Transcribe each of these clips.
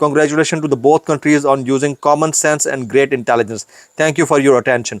Congratulations to the both countries on using common sense and great intelligence. Thank you for your attention.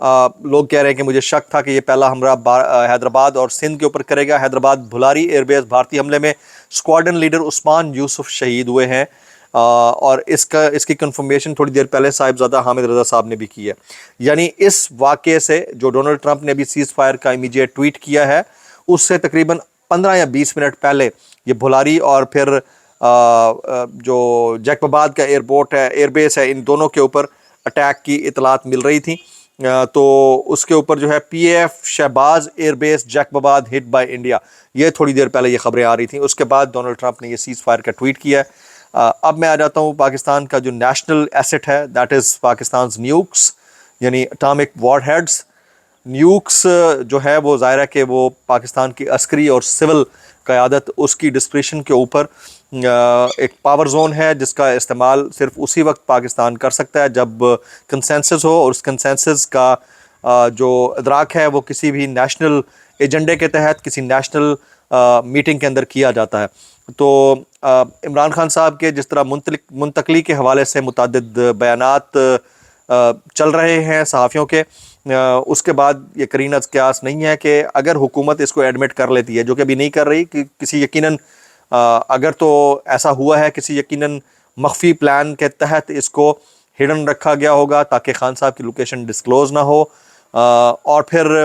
لوگ کہہ رہے ہیں کہ مجھے شک تھا کہ یہ پہلا حملہ حیدرآباد اور سندھ کے اوپر کرے گا. حیدرآباد بھلاری ایئر بیس بھارتی حملے میں اسکواڈن لیڈر عثمان یوسف شہید ہوئے ہیں, اور اس کی کنفرمیشن تھوڑی دیر پہلے صاحبزادہ حامد رضا صاحب نے بھی کی ہے. یعنی اس واقعے سے جو ڈونلڈ ٹرمپ نے بھی سیز فائر کا امیجیٹ ٹویٹ کیا ہے, اس سے تقریباً 15 یا 20 منٹ پہلے یہ بھلاری اور پھر جو جیکب آباد کا ایئرپورٹ ہے, ایئر بیس ہے, ان دونوں کے اوپر اٹیک کی اطلاعات مل رہی تھیں. تو اس کے اوپر جو ہے P A F Shahbaz air base Jacobabad hit by India, یہ تھوڑی دیر پہلے یہ خبریں آ رہی تھیں. اس کے بعد ڈونلڈ ٹرمپ نے یہ سیز فائر کا ٹویٹ کیا ہے. اب میں آ جاتا ہوں پاکستان کا جو نیشنل ایسٹ ہے, دیٹ از پاکستانز نیوکس, یعنی اٹامک وار ہیڈز. نیوکس جو ہے وہ ظاہر ہے کہ وہ پاکستان کی عسکری اور سول قیادت, اس کی ڈسکریشن کے اوپر ایک پاور زون ہے جس کا استعمال صرف اسی وقت پاکستان کر سکتا ہے جب کنسنسس ہو, اور اس کنسنسس کا جو ادراک ہے وہ کسی بھی نیشنل ایجنڈے کے تحت کسی نیشنل میٹنگ کے اندر کیا جاتا ہے. تو عمران خان صاحب کے جس طرح منتقلی کے حوالے سے متعدد بیانات چل رہے ہیں صحافیوں کے, اس کے بعد یہ قرینہ قیاس نہیں ہے کہ اگر حکومت اس کو ایڈمٹ کر لیتی ہے, جو کہ ابھی نہیں کر رہی, کہ کسی یقیناً اگر تو ایسا ہوا ہے کسی یقیناً مخفی پلان کے تحت اس کو ہڈن رکھا گیا ہوگا تاکہ خان صاحب کی لوکیشن ڈسکلوز نہ ہو, اور پھر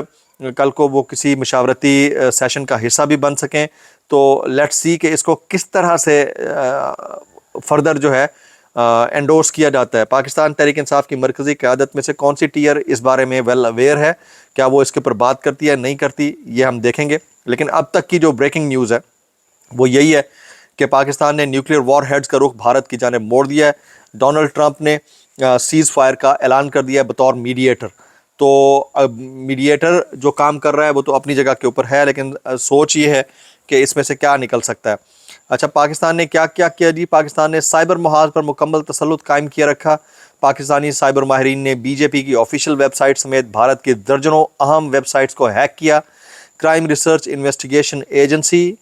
کل کو وہ کسی مشاورتی سیشن کا حصہ بھی بن سکیں. تو لیٹس سی کہ اس کو کس طرح سے فردر جو ہے انڈورس کیا جاتا ہے. پاکستان تحریک انصاف کی مرکزی قیادت میں سے کون سی ٹیئر اس بارے میں ویل اویئر ہے, کیا وہ اس کے اوپر بات کرتی ہے نہیں کرتی, یہ ہم دیکھیں گے. لیکن اب تک کی جو بریکنگ نیوز ہے وہ یہی ہے کہ پاکستان نے نیوکلیئر وار ہیڈز کا رخ بھارت کی جانب موڑ دیا ہے. ڈونلڈ ٹرمپ نے سیز فائر کا اعلان کر دیا ہے بطور میڈیٹر. تو میڈیٹر جو کام کر رہا ہے وہ تو اپنی جگہ کے اوپر ہے, لیکن سوچ یہ ہے کہ اس میں سے کیا نکل سکتا ہے. اچھا, پاکستان نے کیا کیا جی؟ پاکستان نے سائبر محاذ پر مکمل تسلط قائم کیا رکھا. پاکستانی سائبر ماہرین نے بی جے پی کی آفیشیل ویب سائٹ سمیت بھارت کی درجنوں اہم ویب سائٹس کو ہیک کیا. Crime research investigation agency,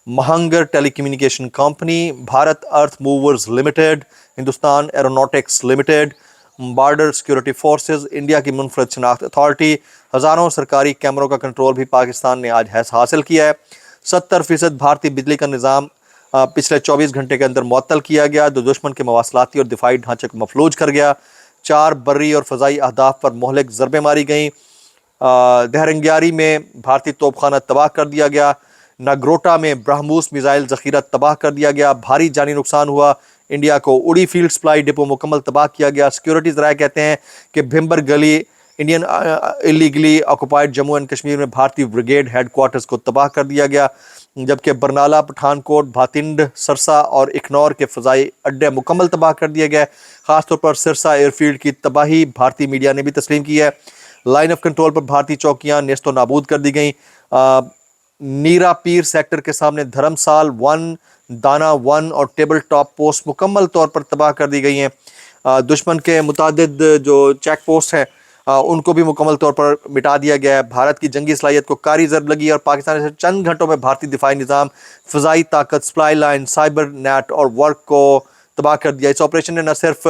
Mahanagar telecommunication company, Bharat earth movers limited, Hindustan aeronautics limited, border security forces, India کی منفرد شناخت اتھارٹی, ہزاروں سرکاری کیمروں کا کنٹرول بھی پاکستان نے آج حاصل کیا ہے. 70% بھارتی بجلی کا نظام پچھلے 24 گھنٹے کے اندر معطل کیا گیا, جو دشمن کے مواصلاتی اور دفاعی ڈھانچے کو مفلوج کر گیا. 4 بری اور فضائی اہداف پر مہلک ضربیں ماری گئیں. دہرنگیاری میں بھارتی توپ خانہ تباہ کر دیا گیا. ناگروٹا میں برہموس میزائل ذخیرہ تباہ کر دیا گیا. بھاری جانی نقصان ہوا. انڈیا کو اڑی فیلڈ سپلائی ڈپو مکمل تباہ کیا گیا. سیکیورٹی ذرائع کہتے ہیں کہ Bhimber Gali Indian illegally occupied Jammu and Kashmir میں بھارتی بریگیڈ ہیڈ کوارٹرز کو تباہ کر دیا گیا, جبکہ برنالہ, پٹھان کوٹ, بھاتنڈ, سرسا اور اکنور کے فضائی اڈے مکمل تباہ کر دیے گئے. خاص طور پر سرسا ایئر فیلڈ کی تباہی بھارتی میڈیا نے بھی تسلیم کی ہے. لائن آف کنٹرول پر بھارتی چوکیاں نیست و نابود کر دی گئیں. نیرا پیر سیکٹر کے سامنے دھرمسال 1, دانا 1 اور ٹیبل ٹاپ پوسٹ مکمل طور پر تباہ کر دی گئی ہیں. دشمن کے متعدد جو چیک پوسٹ ہیں ان کو بھی مکمل طور پر مٹا دیا گیا ہے. بھارت کی جنگی صلاحیت کو کاری ضرب لگی اور پاکستان سے چند گھنٹوں میں بھارتی دفاعی نظام, فضائی طاقت, سپلائی لائن, سائبر نیٹ اور ورک کو تباہ کر دیا. اس آپریشن نے نہ صرف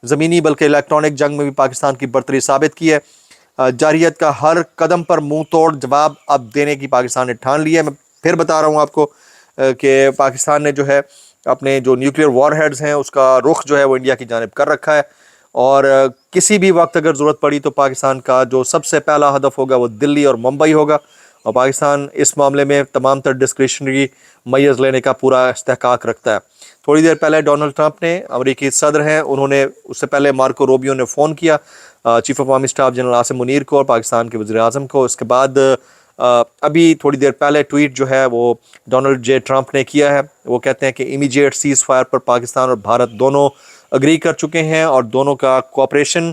زمینی بلکہ الیکٹرانک جنگ میں بھی پاکستان کی برتری ثابت کی ہے. جارحیت کا ہر قدم پر منہ توڑ جواب اب دینے کی پاکستان نے ٹھان لی ہے. میں پھر بتا رہا ہوں آپ کو کہ پاکستان نے جو ہے اپنے جو نیوکلیئر وار ہیڈز ہیں اس کا رخ جو ہے وہ انڈیا کی جانب کر رکھا ہے, اور کسی بھی وقت اگر ضرورت پڑی تو پاکستان کا جو سب سے پہلا ہدف ہوگا وہ دلی اور ممبئی ہوگا. اور پاکستان اس معاملے میں تمام تر ڈسکریشنری میئرز لینے کا پورا استحقاق رکھتا ہے. تھوڑی دیر پہلے ڈونلڈ ٹرمپ نے, امریکی صدر ہیں, انہوں نے اس سے پہلے مارکو روبیو نے فون کیا chief of army staff general Asim Munir کو اور پاکستان کے وزیر اعظم کو. اس کے بعد ابھی تھوڑی دیر پہلے ٹویٹ جو ہے وہ ڈونلڈ جے ٹرمپ نے کیا ہے. وہ کہتے ہیں کہ امیجیٹ سیز فائر پر پاکستان اور بھارت دونوں اگری کر چکے ہیں اور دونوں کا کوآپریشن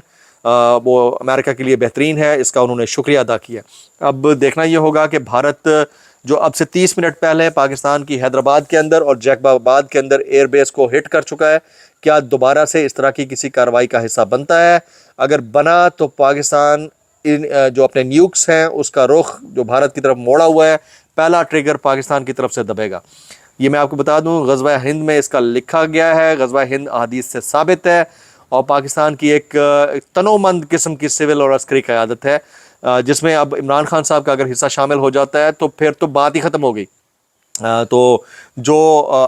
وہ امریکہ کے لیے بہترین ہے. اس کا انہوں نے شکریہ ادا کیا. اب دیکھنا یہ ہوگا کہ بھارت جو اب سے 30 منٹ پہلے پاکستان کی حیدرآباد کے اندر اور جیکب آباد کے اندر ایئر بیس کو ہٹ کر چکا ہے, کیا دوبارہ سے اس طرح کی کسی کارروائی کا حصہ بنتا ہے؟ اگر بنا تو پاکستان جو اپنے نیوکس ہیں اس کا رخ جو بھارت کی طرف موڑا ہوا ہے, پہلا ٹریگر پاکستان کی طرف سے دبے گا. یہ میں آپ کو بتا دوں غزوہ ہند میں اس کا لکھا گیا ہے. غزوہ ہند احادیث سے ثابت ہے, اور پاکستان کی ایک تنومند قسم کی سول اور عسکری قیادت ہے، جس میں اب عمران خان صاحب کا اگر حصہ شامل ہو جاتا ہے تو پھر تو بات ہی ختم ہو گئی۔ تو جو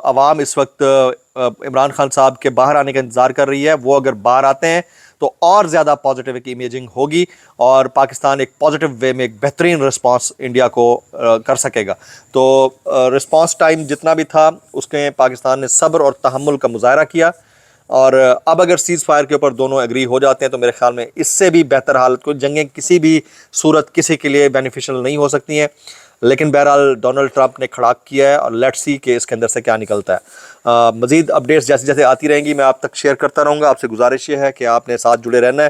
عوام اس وقت عمران خان صاحب کے باہر آنے کا انتظار کر رہی ہے، وہ اگر باہر آتے ہیں تو اور زیادہ پازیٹیو ایک امیجنگ ہوگی اور پاکستان ایک پازیٹیو وے میں ایک بہترین رسپانس انڈیا کو کر سکے گا۔ تو رسپانس ٹائم جتنا بھی تھا اس میں پاکستان نے صبر اور تحمل کا مظاہرہ کیا، اور اب اگر سیز فائر کے اوپر دونوں ایگری ہو جاتے ہیں تو میرے خیال میں اس سے بھی بہتر حالت کو جنگیں کسی بھی صورت کسی کے لیے بینیفیشل نہیں ہو سکتی ہیں۔ لیکن بہرحال ڈونلڈ ٹرمپ نے کھڑاک کیا ہے اور لیٹس سی کہ اس کے اندر سے کیا نکلتا ہے۔ مزید اپڈیٹس جیسے جیسے آتی رہیں گی میں آپ تک شیئر کرتا رہوں گا۔ آپ سے گزارش یہ ہے کہ آپ نے ساتھ جڑے رہنا ہے۔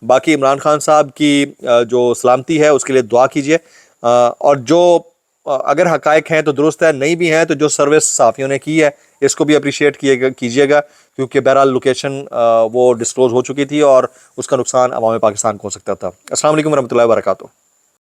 باقی عمران خان صاحب کی جو سلامتی ہے اس کے لیے دعا کیجیے، اور جو اگر حقائق ہیں تو درست ہے، نہیں بھی ہیں تو جو سروس صحافیوں نے کی ہے اس کو بھی اپریشیٹ کیجیے گا، کیونکہ بہرحال لوکیشن وہ ڈسکلوز ہو چکی تھی اور اس کا نقصان عوام پاکستان کو ہو سکتا تھا۔ السلام علیکم ورحمۃ اللہ وبرکاتہ۔